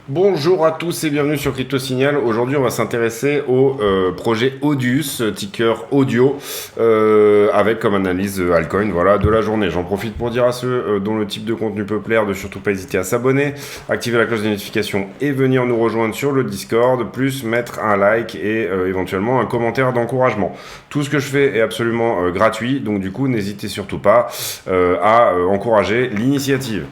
Bonjour à tous et bienvenue sur Crypto Signal. Aujourd'hui, on va s'intéresser au projet Audius, ticker audio, avec comme analyse altcoin, voilà, de la journée. J'en profite pour dire à ceux dont le type de contenu peut plaire de surtout pas hésiter à s'abonner, activer la cloche de notification et venir nous rejoindre sur le Discord, plus mettre un like et éventuellement un commentaire d'encouragement. Tout ce que je fais est absolument gratuit, donc du coup, n'hésitez surtout pas à encourager l'initiative.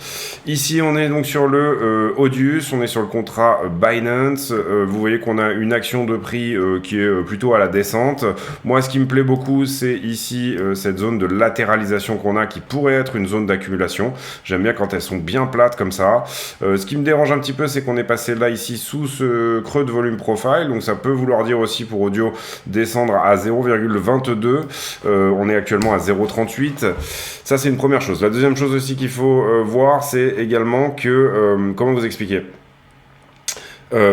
Ici, on est donc sur le Audius, on est sur le contrat Binance. Vous voyez qu'on a une action de prix qui est plutôt à la descente. Moi, ce qui me plaît beaucoup, c'est ici cette zone de latéralisation qu'on a qui pourrait être une zone d'accumulation. J'aime bien quand elles sont bien plates comme ça. Ce qui me dérange un petit peu, c'est qu'on est passé là ici sous ce creux de volume profile. Donc ça peut vouloir dire aussi pour audio descendre à 0,22. On est actuellement à 0,38. Ça, c'est une première chose. La deuxième chose aussi qu'il faut voir, c'est également que, comment vous expliquer ?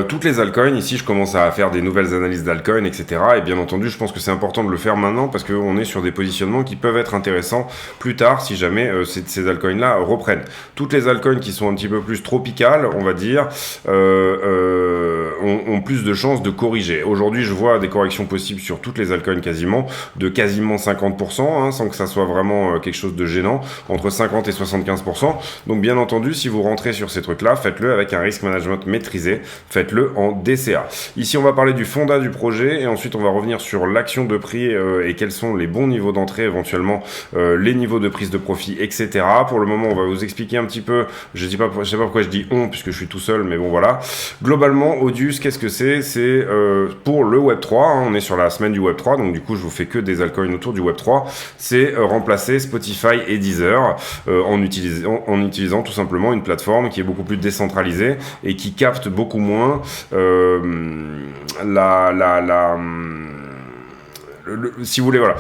Toutes les altcoins, ici je commence à faire des nouvelles analyses d'altcoins, etc. Et bien entendu, je pense que c'est important de le faire maintenant parce qu'on est sur des positionnements qui peuvent être intéressants plus tard si jamais ces altcoins-là reprennent. Toutes les altcoins qui sont un petit peu plus tropicales, on va dire, ont plus de chances de corriger. Aujourd'hui, je vois des corrections possibles sur toutes les altcoins quasiment 50%, hein, sans que ça soit vraiment quelque chose de gênant, entre 50 et 75%. Donc bien entendu, si vous rentrez sur ces trucs-là, faites-le avec un risk management maîtrisé. Faites-le en DCA. Ici, on va parler du fondat du projet et ensuite, on va revenir sur l'action de prix et quels sont les bons niveaux d'entrée, éventuellement les niveaux de prise de profit, etc. Pour le moment, on va vous expliquer un petit peu. Je sais pas pourquoi je dis on puisque je suis tout seul, mais bon voilà. Globalement, Audius, qu'est-ce que c'est ? C'est pour le Web3. Hein, on est sur la semaine du Web3, donc du coup, je vous fais que des altcoins autour du Web3. C'est remplacer Spotify et Deezer en utilisant tout simplement une plateforme qui est beaucoup plus décentralisée et qui capte beaucoup moins si vous voulez, voilà.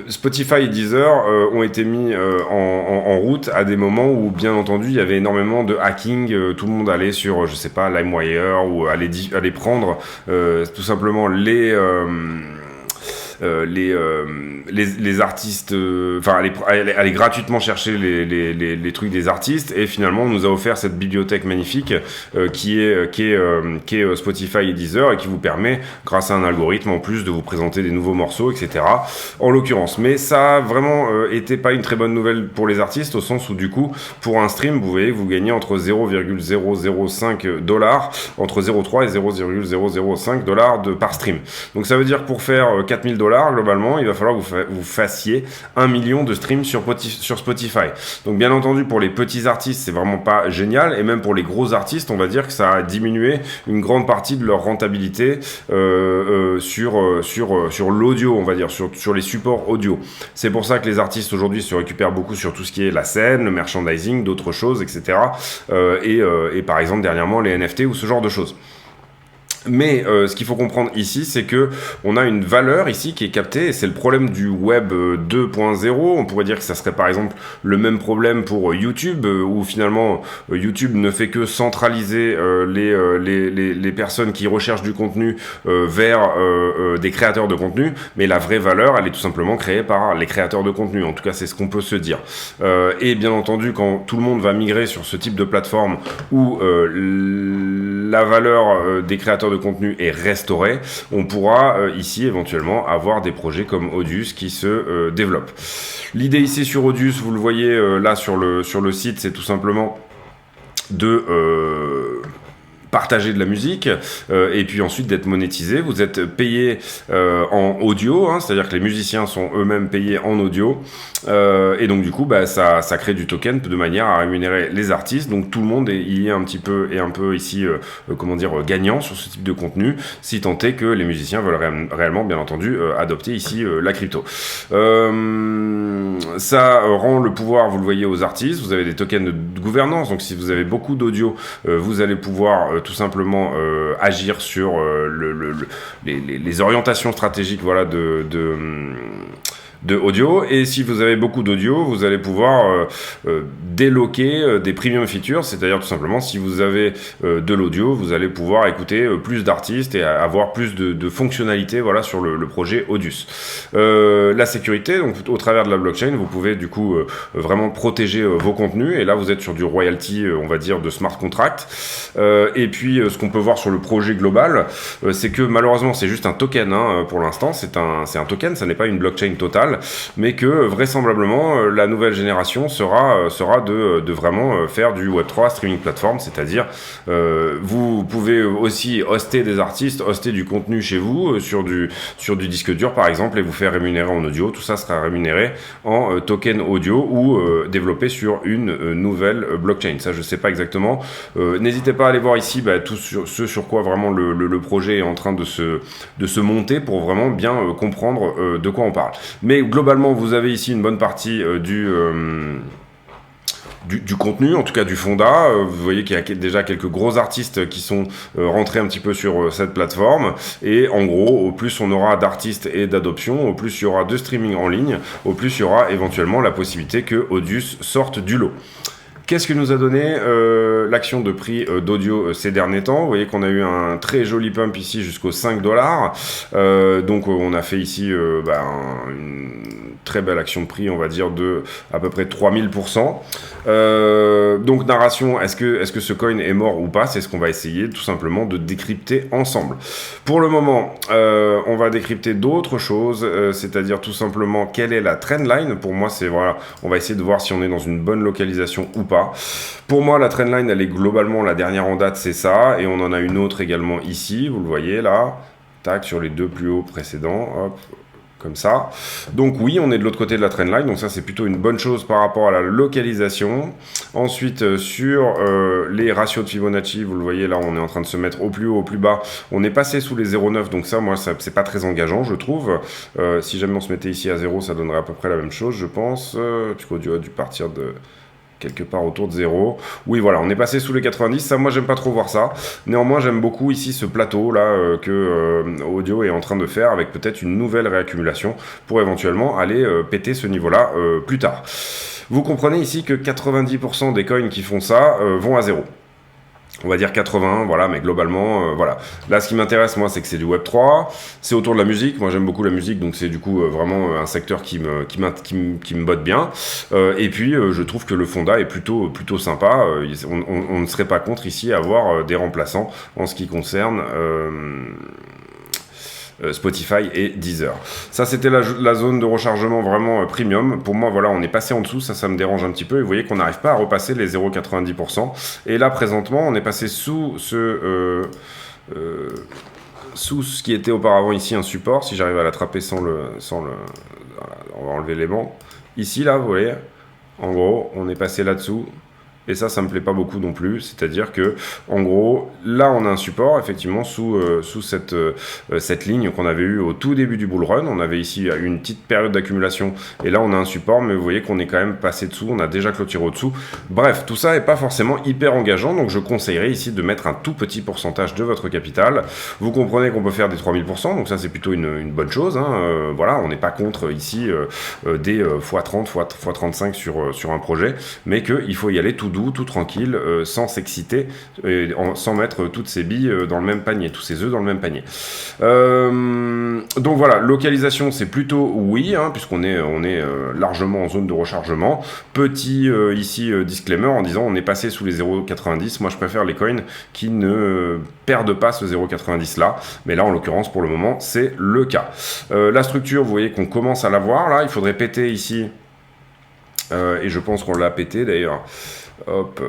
Spotify et Deezer ont été mis en route à des moments où, bien entendu, il y avait énormément de hacking. Tout le monde allait sur, je sais pas, LimeWire ou allait prendre tout simplement les artistes, aller gratuitement chercher les trucs des artistes, et finalement on nous a offert cette bibliothèque magnifique qui est Spotify et Deezer, et qui vous permet, grâce à un algorithme en plus, de vous présenter des nouveaux morceaux, etc. en l'occurrence. Mais ça a vraiment été pas une très bonne nouvelle pour les artistes, au sens où du coup, pour un stream, vous voyez, vous gagnez entre 0,005 $, entre 0,3 et 0,005 $ par stream. Donc ça veut dire que pour faire 4 000 $, globalement, il va falloir que vous fassiez 1 million de streams sur Spotify. Donc bien entendu, pour les petits artistes, c'est vraiment pas génial, et même pour les gros artistes, on va dire que ça a diminué une grande partie de leur rentabilité sur l'audio, on va dire, sur les supports audio. C'est pour ça que les artistes aujourd'hui se récupèrent beaucoup sur tout ce qui est la scène, le merchandising, d'autres choses, etc. Et par exemple, dernièrement, les NFT ou ce genre de choses. Mais ce qu'il faut comprendre ici, c'est que on a une valeur ici qui est captée, et c'est le problème du web 2.0. On pourrait dire que ça serait par exemple le même problème pour YouTube, où finalement YouTube ne fait que centraliser les personnes qui recherchent du contenu vers des créateurs de contenu, mais la vraie valeur, elle est tout simplement créée par les créateurs de contenu. En tout cas, c'est ce qu'on peut se dire. Et bien entendu, quand tout le monde va migrer sur ce type de plateforme où la valeur des créateurs de contenu est restaurée, on pourra ici éventuellement avoir des projets comme Audius qui se développent. L'idée ici sur Audius, vous le voyez là sur le site, c'est tout simplement de partager de la musique et puis ensuite d'être monétisé. Vous êtes payé en audio, hein, c'est-à-dire que les musiciens sont eux-mêmes payés en audio, et donc du coup ça crée du token de manière à rémunérer les artistes. Donc tout le monde y est un peu ici gagnant sur ce type de contenu, si tant est que les musiciens veulent réellement, bien entendu, adopter ici la crypto. Ça rend le pouvoir, vous le voyez, aux artistes. Vous avez des tokens de gouvernance, donc si vous avez beaucoup d'audio, vous allez pouvoir tout simplement agir sur les orientations stratégiques, voilà, de audio. Et si vous avez beaucoup d'audio, vous allez pouvoir déloquer des premium features, c'est-à-dire tout simplement si vous avez de l'audio, vous allez pouvoir écouter plus d'artistes et avoir plus de fonctionnalités, voilà, sur le projet Audius. La sécurité, donc au travers de la blockchain, vous pouvez du coup vraiment protéger vos contenus, et là vous êtes sur du royalty, on va dire, de smart contract. Et puis ce qu'on peut voir sur le projet global, c'est que malheureusement c'est juste un token, hein, pour l'instant c'est un token, ça n'est pas une blockchain totale, mais que vraisemblablement la nouvelle génération sera de vraiment faire du Web3 streaming platform, c'est-à-dire vous pouvez aussi hoster des artistes, hoster du contenu chez vous sur du disque dur par exemple, et vous faire rémunérer en audio. Tout ça sera rémunéré en token audio ou développé sur une nouvelle blockchain. Ça je sais pas exactement. N'hésitez pas à aller voir ici tout ce sur quoi vraiment le projet est en train de se monter, pour vraiment bien comprendre de quoi on parle. Mais globalement vous avez ici une bonne partie du contenu, en tout cas du fonda. Vous voyez qu'il y a déjà quelques gros artistes qui sont rentrés un petit peu sur cette plateforme, et en gros, au plus on aura d'artistes et d'adoptions, au plus il y aura de streaming en ligne, au plus il y aura éventuellement la possibilité que Audius sorte du lot. Qu'est-ce que nous a donné l'action de prix d'audio ces derniers temps? Vous voyez qu'on a eu un très joli pump ici jusqu'aux 5 $. Donc on a fait ici une très belle action de prix, on va dire, de à peu près 3000%. Donc narration, est-ce que ce coin est mort ou pas? C'est ce qu'on va essayer tout simplement de décrypter ensemble. Pour le moment, on va décrypter d'autres choses, c'est-à-dire tout simplement quelle est la trendline. Pour moi, c'est voilà, on va essayer de voir si on est dans une bonne localisation ou pas. Pour moi, la trendline, elle est globalement, la dernière en date, c'est ça, et on en a une autre également ici, vous le voyez là, tac, sur les deux plus hauts précédents, hop, comme ça. Donc oui, on est de l'autre côté de la trendline, donc ça c'est plutôt une bonne chose par rapport à la localisation. Ensuite, sur les ratios de Fibonacci, vous le voyez là, on est en train de se mettre au plus haut, au plus bas. On est passé sous les 0,9, donc ça, moi, c'est pas très engageant, je trouve. Si jamais on se mettait ici à 0, ça donnerait à peu près la même chose, je pense. Du coup, tu as dû partir de quelque part autour de 0. Oui, voilà, on est passé sous les 90. Ça, moi, j'aime pas trop voir ça. Néanmoins, j'aime beaucoup ici ce plateau là que Audio est en train de faire, avec peut-être une nouvelle réaccumulation pour éventuellement aller péter ce niveau-là plus tard. Vous comprenez ici que 90% des coins qui font ça vont à 0. On va dire 80, voilà, mais globalement, voilà. Là, ce qui m'intéresse, moi, c'est que c'est du Web3, c'est autour de la musique. Moi, j'aime beaucoup la musique, donc c'est du coup vraiment un secteur qui me botte bien. Et puis, je trouve que le fonda est plutôt sympa. On ne serait pas contre ici à avoir des remplaçants en ce qui concerne Spotify et Deezer. Ça, c'était la zone de rechargement vraiment premium. Pour moi, voilà, on est passé en dessous, ça me dérange un petit peu. Et vous voyez qu'on n'arrive pas à repasser les 0,90%. Et là, présentement, on est passé sous ce qui était auparavant ici un support. Si j'arrive à l'attraper sans le voilà, on va enlever les bancs. Ici, là, vous voyez, en gros, on est passé là-dessous. Et ça me plaît pas beaucoup non plus. C'est-à-dire que, en gros, là, on a un support, effectivement, sous cette ligne qu'on avait eue au tout début du bull run. On avait ici une petite période d'accumulation. Et là, on a un support, mais vous voyez qu'on est quand même passé dessous. On a déjà clôturé au-dessous. Bref, tout ça n'est pas forcément hyper engageant. Donc, je conseillerais ici de mettre un tout petit pourcentage de votre capital. Vous comprenez qu'on peut faire des 3000%. Donc, ça, c'est plutôt une bonne chose, hein. Voilà, on n'est pas contre ici des x30, x35 sur un projet. Mais qu'il faut y aller tout doux, tout tranquille, sans s'exciter, sans mettre toutes ses billes dans le même panier, tous ses œufs dans le même panier. Donc voilà, localisation, c'est plutôt oui, hein, puisqu'on est largement en zone de rechargement. Petit ici disclaimer en disant on est passé sous les 0,90. Moi je préfère les coins qui ne perdent pas ce 0,90 là, mais là en l'occurrence pour le moment c'est le cas. La structure, vous voyez qu'on commence à la voir là, il faudrait péter ici, et je pense qu'on l'a pété d'ailleurs. Hop,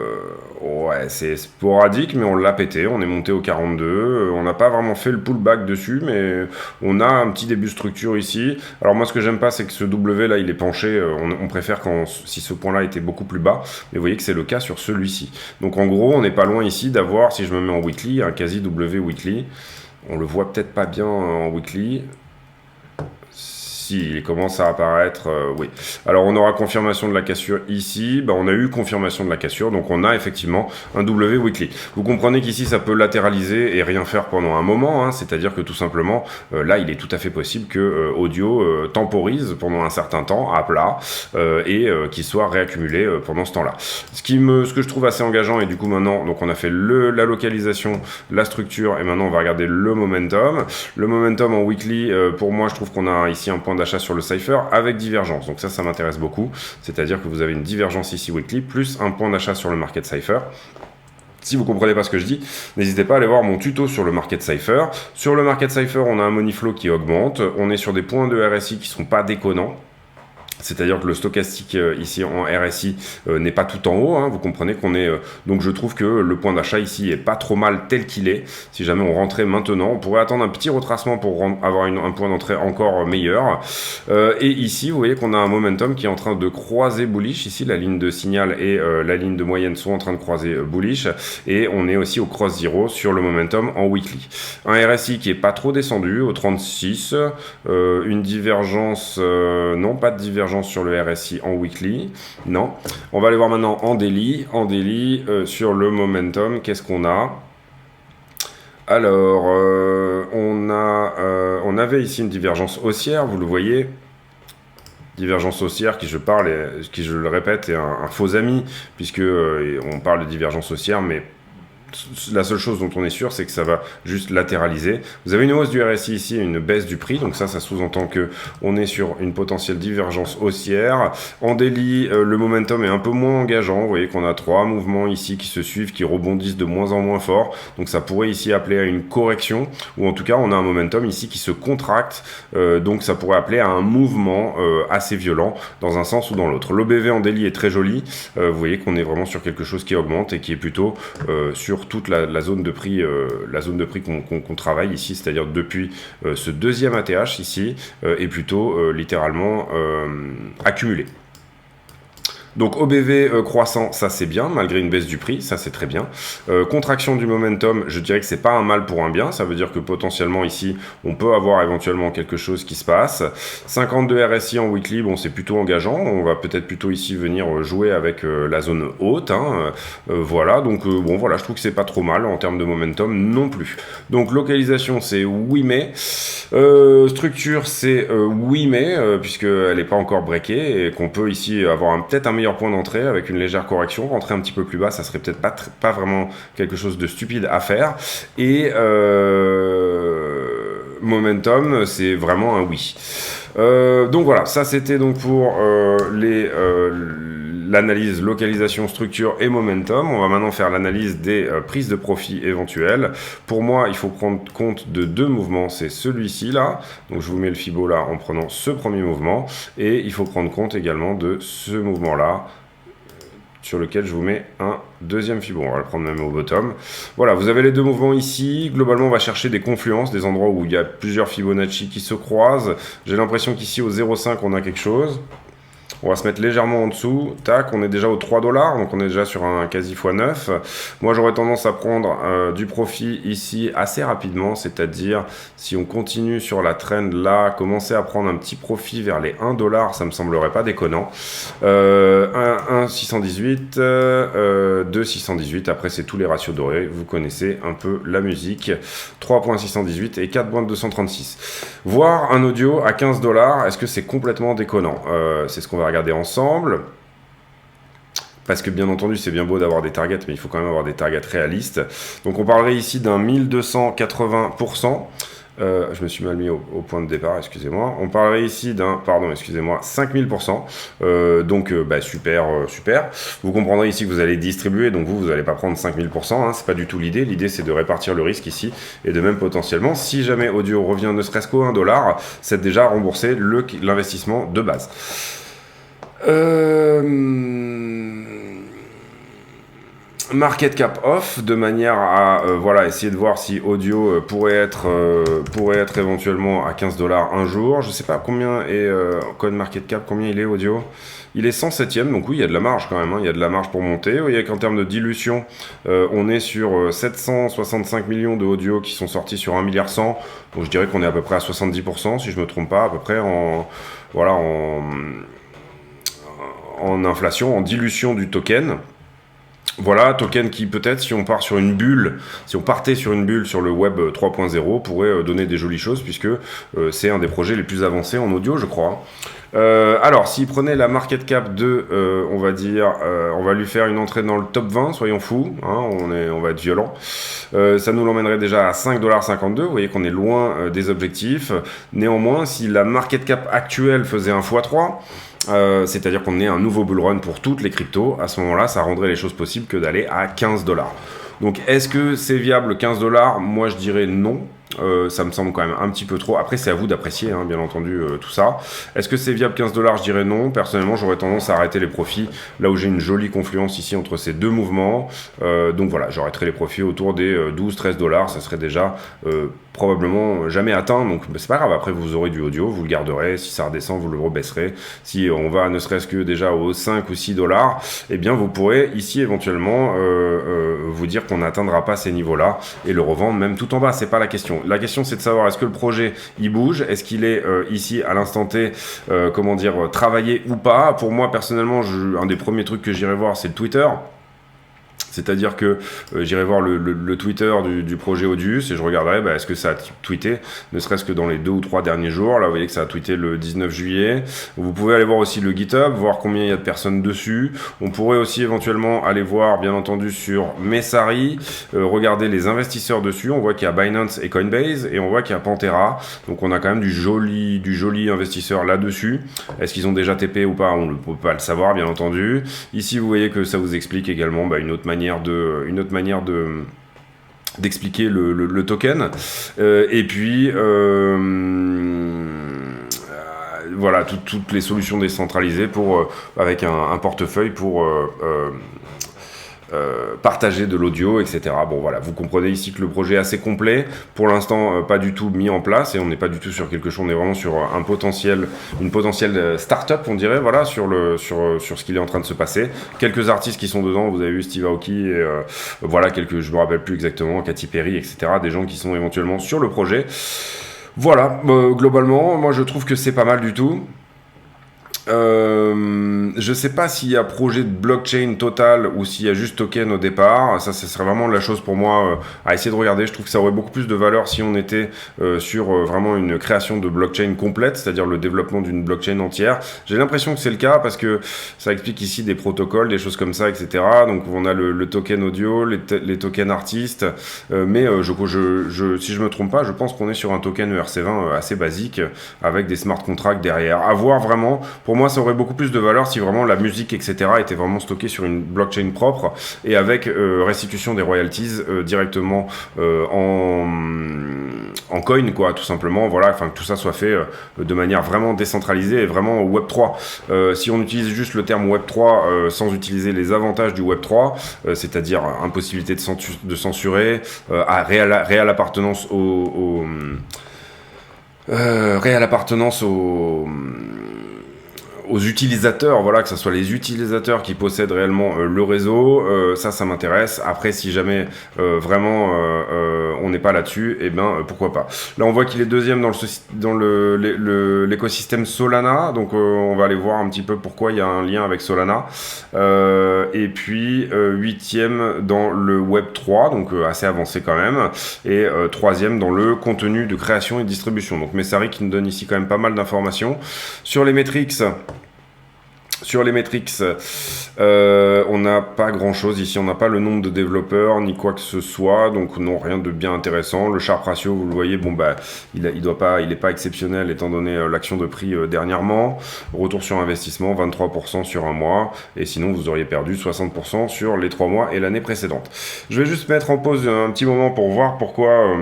ouais, c'est sporadique, mais on l'a pété, on est monté au 42, on n'a pas vraiment fait le pullback dessus, mais on a un petit début de structure ici. Alors moi, ce que j'aime pas, c'est que ce W là, il est penché, on préfère si ce point là était beaucoup plus bas, mais vous voyez que c'est le cas sur celui-ci. Donc en gros, on n'est pas loin ici d'avoir, si je me mets en weekly, un quasi W weekly, on le voit peut-être pas bien en weekly. si, il commence à apparaître, oui. Alors, on aura confirmation de la cassure ici. On a eu confirmation de la cassure, donc on a effectivement un W weekly. Vous comprenez qu'ici, ça peut latéraliser et rien faire pendant un moment, hein, c'est-à-dire que tout simplement, là, il est tout à fait possible que audio temporise pendant un certain temps à plat et qu'il soit réaccumulé pendant ce temps-là. Ce que je trouve assez engageant, et du coup maintenant, donc on a fait la localisation, la structure, et maintenant on va regarder le momentum. Le momentum en weekly, pour moi, je trouve qu'on a ici un point d'achat sur le cipher avec divergence. Donc ça m'intéresse beaucoup. C'est-à-dire que vous avez une divergence ici weekly plus un point d'achat sur le market cipher. Si vous comprenez pas ce que je dis, n'hésitez pas à aller voir mon tuto sur le Market Cipher. Sur le Market Cipher, on a un money flow qui augmente. On est sur des points de RSI qui sont pas déconnants. C'est-à-dire que le stochastique ici en RSI n'est pas tout en haut, hein, vous comprenez qu'on est... donc je trouve que le point d'achat ici est pas trop mal tel qu'il est. Si jamais on rentrait maintenant, on pourrait attendre un petit retracement pour avoir un point d'entrée encore meilleur. Et ici, vous voyez qu'on a un momentum qui est en train de croiser bullish. Ici, la ligne de signal et la ligne de moyenne sont en train de croiser bullish. Et on est aussi au cross zero sur le momentum en weekly. Un RSI qui est pas trop descendu, au 36. Une divergence... non, pas de divergence sur le RSI en weekly, non. On va aller voir maintenant en daily. En daily, sur le momentum, qu'est-ce qu'on a? Alors, on avait ici une divergence haussière, vous le voyez. Divergence haussière qui, je le répète, est un faux ami, puisque on parle de divergence haussière, mais la seule chose dont on est sûr, c'est que ça va juste latéraliser. Vous avez une hausse du RSI ici et une baisse du prix, donc ça sous-entend que on est sur une potentielle divergence haussière. En daily, le momentum est un peu moins engageant. Vous voyez qu'on a 3 mouvements ici qui se suivent, qui rebondissent de moins en moins fort. Donc ça pourrait ici appeler à une correction, ou en tout cas on a un momentum ici qui se contracte. Donc ça pourrait appeler à un mouvement assez violent dans un sens ou dans l'autre. L'OBV en daily est très joli. Vous voyez qu'on est vraiment sur quelque chose qui augmente et qui est plutôt sur toute la zone de prix, qu'on travaille ici, c'est-à-dire depuis ce deuxième ATH ici, est plutôt littéralement accumulé. Donc OBV croissant, ça c'est bien, malgré une baisse du prix, ça c'est très bien. Contraction du momentum, je dirais que c'est pas un mal pour un bien, ça veut dire que potentiellement ici, on peut avoir éventuellement quelque chose qui se passe. 52 RSI en weekly, bon c'est plutôt engageant, on va peut-être plutôt ici venir jouer avec la zone haute, hein. Voilà, donc bon voilà, je trouve que c'est pas trop mal en termes de momentum non plus. Donc localisation c'est 8 mai, structure c'est 8 mai, puisqu'elle n'est pas encore breakée et qu'on peut ici avoir peut-être un meilleur point d'entrée avec une légère correction. Rentrer un petit peu plus bas, ça serait peut-être pas vraiment quelque chose de stupide à faire. Et momentum, c'est vraiment un oui. Donc voilà, ça c'était donc pour l'analyse localisation, structure et momentum. On va maintenant faire l'analyse des prises de profit éventuelles. Pour moi, il faut prendre compte de 2 mouvements. C'est celui-ci là. Donc je vous mets le Fibo là en prenant ce premier mouvement. Et il faut prendre compte également de ce mouvement là, sur lequel je vous mets un deuxième Fibo. On va le prendre même au bottom. Voilà, vous avez les 2 mouvements ici. Globalement, on va chercher des confluences, des endroits où il y a plusieurs Fibonacci qui se croisent. J'ai l'impression qu'ici, au 0,5, on a quelque chose. On va se mettre légèrement en dessous. Tac, on est déjà aux 3 $, donc on est déjà sur un quasi x9. Moi, j'aurais tendance à prendre du profit ici assez rapidement, c'est-à-dire si on continue sur la trend là, commencer à prendre un petit profit vers les 1 $, ça me semblerait pas déconnant. 1,618, 2,618, après c'est tous les ratios dorés, vous connaissez un peu la musique. 3,618 et 4,236. Voir un audio à 15 $, est-ce que c'est complètement déconnant? C'est ce qu'on va regarder ensemble. Parce que bien entendu, c'est bien beau d'avoir des targets, mais il faut quand même avoir des targets réalistes. Donc on parlerait ici d'un 1280%. Je me suis mal mis au point de départ, excusez-moi. On parlerait ici d'un, 5000%. Donc, super, super. Vous comprendrez ici que vous allez distribuer, donc vous n'allez pas prendre 5000%. Hein, c'est pas du tout l'idée. L'idée, c'est de répartir le risque ici. Et de même, potentiellement, si jamais audio revient ne serait-ce qu'au 1 $, c'est déjà rembourser l'investissement de base. market cap off, de manière à voilà, essayer de voir si audio pourrait être éventuellement à 15 $ un jour. Je sais pas combien est coin market cap, combien il est audio. Il est 107e, donc oui, il y a de la marge quand même, hein, il y a de la marge pour monter. Vous voyez qu'en termes de dilution, on est sur 765 millions de audio qui sont sortis sur 1,1 milliard. Donc je dirais qu'on est à peu près à 70%, si je me trompe pas, à peu près voilà, en inflation, en dilution du token. Voilà, token qui peut-être, si on partait sur une bulle sur le web 3.0, pourrait donner des jolies choses, puisque c'est un des projets les plus avancés en audio, je crois. Alors, s'il prenait la market cap de, on va dire, on va lui faire une entrée dans le top 20, soyons fous, hein, on va être violent. Ça nous l'emmènerait déjà à 5,52 $. Vous voyez qu'on est loin des objectifs. Néanmoins, si la market cap actuelle faisait un x3, c'est-à-dire qu'on ait un nouveau bull run pour toutes les cryptos, à ce moment-là, ça rendrait les choses possibles que d'aller à 15 $. Donc, est-ce que c'est viable 15 $? Moi, je dirais non. Ça me semble quand même un petit peu trop. Après, c'est à vous d'apprécier, hein, bien entendu, tout ça. Est-ce que c'est viable 15 $? Je dirais non. Personnellement, j'aurais tendance à arrêter les profits là où j'ai une jolie confluence ici entre ces deux mouvements. Donc voilà, j'arrêterai les profits autour des 12-13 $. Ça serait déjà probablement jamais atteint. Donc c'est pas grave. Après, vous aurez du audio, vous le garderez. Si ça redescend, vous le rebaisserez. Si on va ne serait-ce que déjà aux 5 ou 6 $, eh bien, vous pourrez ici éventuellement vous dire qu'on n'atteindra pas ces niveaux-là et le revendre même tout en bas. C'est pas la question. La question, c'est de savoir, est-ce que le projet, il bouge? Est-ce qu'il est ici, à l'instant T, travaillé ou pas? Pour moi, personnellement, un des premiers trucs que j'irai voir, c'est le Twitter. C'est-à-dire que j'irai voir le Twitter du projet Audius et je regarderai est-ce que ça a tweeté, ne serait-ce que dans les 2 ou 3 derniers jours. Là, vous voyez que ça a tweeté le 19 juillet. Vous pouvez aller voir aussi le GitHub, voir combien il y a de personnes dessus. On pourrait aussi éventuellement aller voir, bien entendu, sur Messari, regarder les investisseurs dessus. On voit qu'il y a Binance et Coinbase et on voit qu'il y a Pantera. Donc on a quand même du joli investisseur là-dessus. Est-ce qu'ils ont déjà TP ou pas? On ne peut pas le savoir, bien entendu. Ici, vous voyez que ça vous explique également une autre manière d'expliquer le token. Et puis voilà, toutes les solutions décentralisées avec un portefeuille pour partager de l'audio, etc. Bon voilà, vous comprenez ici que le projet est assez complet. Pour l'instant, pas du tout mis en place et on n'est pas du tout sur quelque chose, on est vraiment sur une potentielle start-up, on dirait, voilà, sur ce qu'il est en train de se passer. Quelques artistes qui sont dedans, vous avez vu Steve Aoki et voilà, je me rappelle plus exactement, Katy Perry, etc. Des gens qui sont éventuellement sur le projet. Voilà, globalement, moi je trouve que c'est pas mal du tout. Je sais pas s'il y a projet de blockchain total ou s'il y a juste token au départ. Ça, ce serait vraiment la chose pour moi à essayer de regarder. Je trouve que ça aurait beaucoup plus de valeur si on était sur vraiment une création de blockchain complète, c'est-à-dire le développement d'une blockchain entière. J'ai l'impression que c'est le cas parce que ça explique ici des protocoles, des choses comme ça, etc. Donc on a le token audio, les tokens artistes, mais si je me trompe pas, je pense qu'on est sur un token ERC20 assez basique avec des smart contracts derrière. À voir vraiment. Pour moi, ça aurait beaucoup plus de valeur si vraiment la musique, etc., était vraiment stockée sur une blockchain propre et avec restitution des royalties directement en coin, quoi, tout simplement. Voilà, enfin que tout ça soit fait de manière vraiment décentralisée et vraiment Web3. Si on utilise juste le terme Web3 sans utiliser les avantages du Web3, c'est-à-dire impossibilité de censurer, réelle appartenance aux utilisateurs, voilà, que ce soit les utilisateurs qui possèdent réellement le réseau, ça m'intéresse. Après, si jamais vraiment on n'est pas là-dessus, eh ben pourquoi pas. Là, on voit qu'il est deuxième dans l'écosystème Solana, donc on va aller voir un petit peu pourquoi il y a un lien avec Solana. Et puis huitième dans le Web3, donc assez avancé quand même, et troisième dans le contenu de création et distribution. Donc Messari qui nous donne ici quand même pas mal d'informations sur les métriques. On n'a pas grand chose ici, on n'a pas le nombre de développeurs ni quoi que ce soit, donc non, rien de bien intéressant. Le Sharpe ratio, vous le voyez, il n'est pas exceptionnel étant donné l'action de prix dernièrement. Retour sur investissement 23% sur un mois, et sinon vous auriez perdu 60% sur les 3 mois et l'année précédente. Je vais juste mettre en pause un petit moment pour voir pourquoi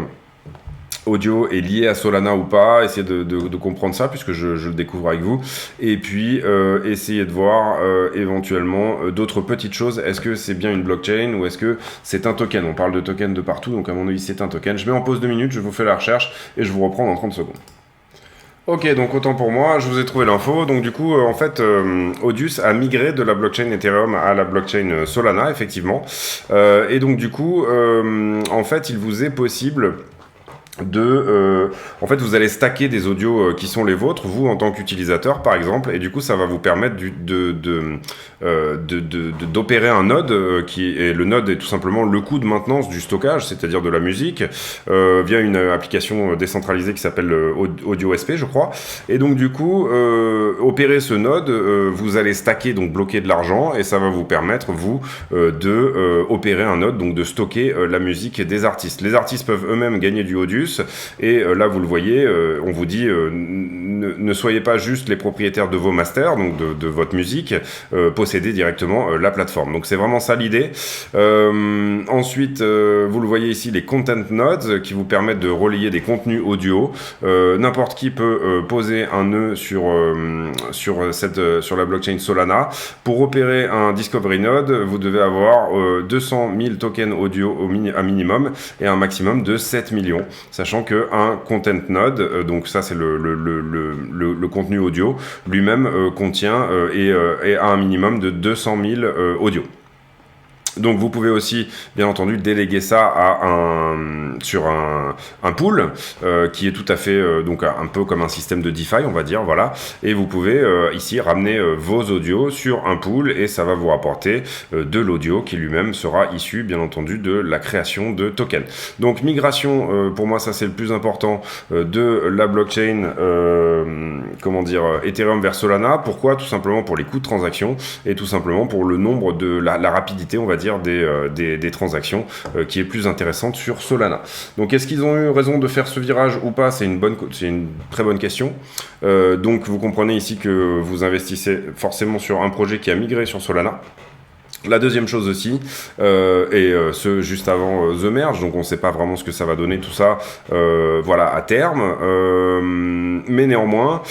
audio est lié à Solana ou pas, essayer de comprendre ça puisque je le découvre avec vous, et puis essayer de voir éventuellement d'autres petites choses. Est-ce que c'est bien une blockchain ou est-ce que c'est un token? On parle de token de partout, donc à mon avis c'est un token. Je mets en pause 2 minutes, je vous fais la recherche et je vous reprends dans 30 secondes. Ok, donc autant pour moi, je vous ai trouvé l'info. Donc du coup, en fait, Audius a migré de la blockchain Ethereum à la blockchain Solana, effectivement. Et donc du coup, en fait, il vous est possible en fait, vous allez stacker des audios qui sont les vôtres, vous en tant qu'utilisateur par exemple, et du coup ça va vous permettre d'opérer un node et le node est tout simplement le coût de maintenance du stockage, c'est-à-dire de la musique, via une application décentralisée qui s'appelle AudioSP, je crois. Et donc du coup, opérer ce node, vous allez stacker, donc bloquer de l'argent, et ça va vous permettre vous opérer un node, donc de stocker la musique des artistes. Les artistes peuvent eux-mêmes gagner du Audius. Et là vous le voyez, on vous dit ne soyez pas juste les propriétaires de vos masters, donc de votre musique, possédez directement la plateforme. Donc c'est vraiment ça l'idée. Ensuite, vous le voyez ici, les content nodes qui vous permettent de relayer des contenus audio. N'importe qui peut poser un nœud sur la blockchain Solana. Pour opérer un discovery node, vous devez avoir 200 000 tokens audio à minimum et un maximum de 7 millions. Sachant qu'un content node, donc ça c'est le contenu audio, lui-même contient et a un minimum de 200 000 audio. Donc vous pouvez aussi, bien entendu, déléguer ça sur un pool qui est tout à fait donc un peu comme un système de DeFi, on va dire, voilà. Et vous pouvez ici ramener vos audios sur un pool et ça va vous rapporter de l'audio qui lui-même sera issu, bien entendu, de la création de tokens. Donc migration, pour moi, ça c'est le plus important de la blockchain, Ethereum vers Solana. Pourquoi? Tout simplement pour les coûts de transaction et tout simplement pour le nombre de la rapidité, on va dire, des transactions qui est plus intéressante sur Solana. Donc est-ce qu'ils ont eu raison de faire ce virage ou pas? C'est une très bonne question. Donc vous comprenez ici que vous investissez forcément sur un projet qui a migré sur Solana. La deuxième chose aussi, ce juste avant The Merge, donc on ne sait pas vraiment ce que ça va donner tout ça, voilà, à terme, mais néanmoins,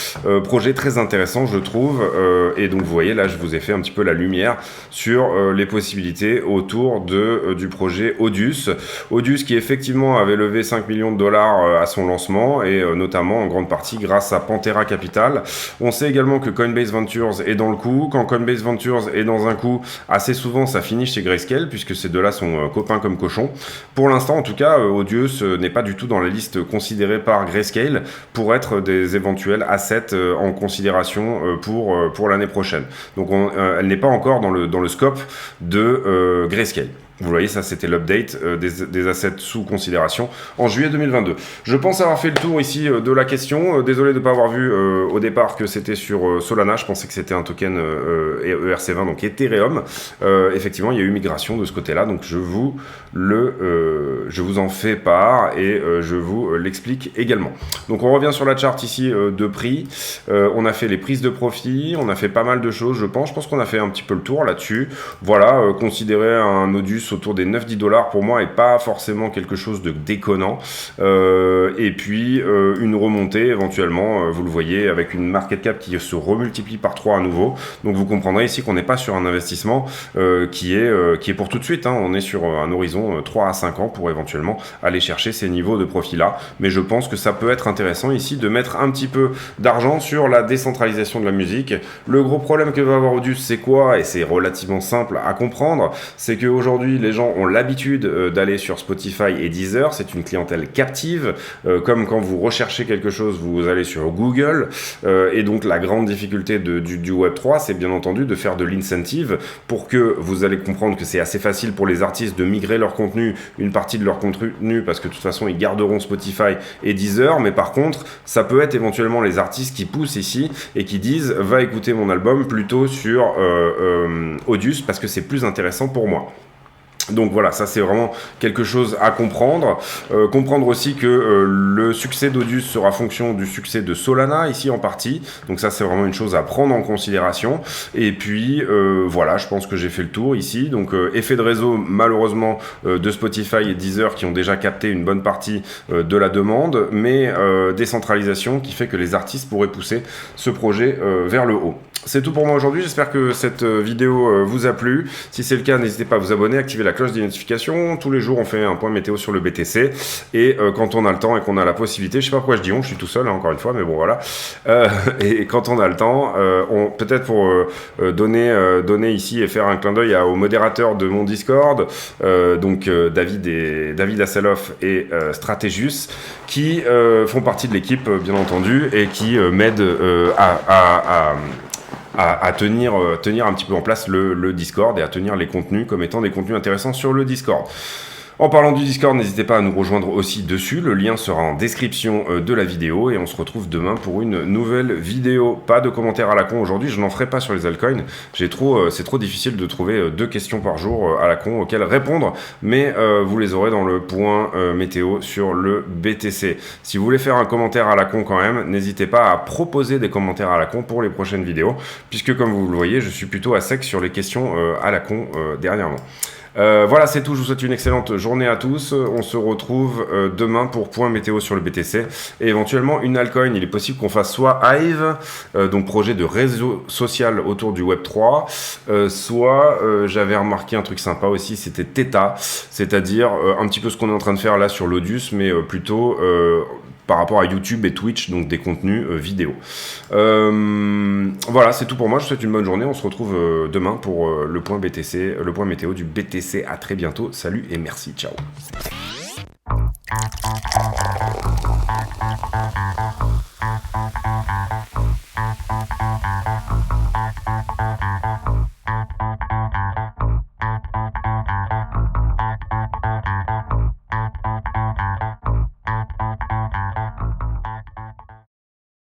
projet très intéressant je trouve, et donc vous voyez là je vous ai fait un petit peu la lumière sur les possibilités autour du projet Audius. Audius qui effectivement avait levé 5 millions de dollars à son lancement, et notamment en grande partie grâce à Pantera Capital. On sait également que Coinbase Ventures est dans le coup. Quand Coinbase Ventures est dans un coup, assez souvent ça finit chez Grayscale puisque ces deux-là sont copains comme cochons. Pour l'instant en tout cas, Audius n'est pas du tout dans la liste considérée par Grayscale pour être des éventuels assets en considération pour l'année prochaine. Donc elle n'est pas encore dans le scope de Grayscale. Vous voyez, ça c'était l'update des assets sous considération en juillet 2022. Je pense avoir fait le tour ici de la question. Désolé de ne pas avoir vu au départ que c'était sur Solana. Je pensais que c'était un token ERC20, donc Ethereum. Effectivement, il y a eu migration de ce côté-là, donc je vous en fais part et je vous l'explique également. Donc on revient sur la charte ici de prix. On a fait les prises de profit, on a fait pas mal de choses, je pense. Je pense qu'on a fait un petit peu le tour là-dessus. Voilà, considérer un Audius autour des 9-10 dollars pour moi est pas forcément quelque chose de déconnant, et puis une remontée éventuellement, vous le voyez, avec une market cap qui se remultiplie par 3 à nouveau. Donc vous comprendrez ici qu'on n'est pas sur un investissement qui est pour tout de suite, hein. On est sur un horizon 3 à 5 ans pour éventuellement aller chercher ces niveaux de profit là, mais je pense que ça peut être intéressant ici de mettre un petit peu d'argent sur la décentralisation de la musique. Le gros problème que va avoir Audius, c'est quoi? Et c'est relativement simple à comprendre, c'est qu'aujourd'hui les gens ont l'habitude d'aller sur Spotify et Deezer, c'est une clientèle captive, comme quand vous recherchez quelque chose, vous allez sur Google, et donc la grande difficulté du Web3, c'est bien entendu de faire de l'incentive pour que vous allez comprendre que c'est assez facile pour les artistes de migrer leur contenu, une partie de leur contenu, parce que de toute façon ils garderont Spotify et Deezer, mais par contre ça peut être éventuellement les artistes qui poussent ici et qui disent va écouter mon album plutôt sur Audius parce que c'est plus intéressant pour moi. Donc voilà, ça c'est vraiment quelque chose à comprendre. Comprendre aussi que le succès d'Odius sera fonction du succès de Solana, ici en partie. Donc ça c'est vraiment une chose à prendre en considération. Et puis voilà, je pense que j'ai fait le tour ici. Donc effet de réseau malheureusement de Spotify et Deezer qui ont déjà capté une bonne partie de la demande. Mais décentralisation qui fait que les artistes pourraient pousser ce projet vers le haut. C'est tout pour moi aujourd'hui, j'espère que cette vidéo vous a plu. Si c'est le cas, n'hésitez pas à vous abonner, activer la cloche des notifications. Tous les jours, on fait un point météo sur le BTC. Et quand on a le temps et qu'on a la possibilité, je sais pas pourquoi je dis on, je suis tout seul, hein, encore une fois, mais bon, voilà. Et quand on a le temps, peut-être pour donner ici et faire un clin d'œil au modérateur de mon Discord, donc David Asseloff et Strategius, qui font partie de l'équipe, bien entendu, et qui m'aident à tenir un petit peu en place le Discord et à tenir les contenus comme étant des contenus intéressants sur le Discord. En parlant du Discord, n'hésitez pas à nous rejoindre aussi dessus, le lien sera en description de la vidéo et on se retrouve demain pour une nouvelle vidéo. Pas de commentaires à la con aujourd'hui, je n'en ferai pas sur les altcoins, c'est trop difficile de trouver 2 questions par jour à la con auxquelles répondre, mais vous les aurez dans le point météo sur le BTC. Si vous voulez faire un commentaire à la con quand même, n'hésitez pas à proposer des commentaires à la con pour les prochaines vidéos, puisque comme vous le voyez, je suis plutôt à sec sur les questions à la con dernièrement. Voilà, c'est tout. Je vous souhaite une excellente journée à tous. On se retrouve demain pour point météo sur le BTC et éventuellement une altcoin. Il est possible qu'on fasse soit Hive, donc projet de réseau social autour du Web3, soit j'avais remarqué un truc sympa aussi, c'était Theta, c'est-à-dire un petit peu ce qu'on est en train de faire là sur l'Odius, mais plutôt par rapport à YouTube et Twitch, donc des contenus vidéo. Voilà, c'est tout pour moi. Je vous souhaite une bonne journée. On se retrouve demain pour le point BTC, le point météo du BTC. À très bientôt. Salut et merci. Ciao.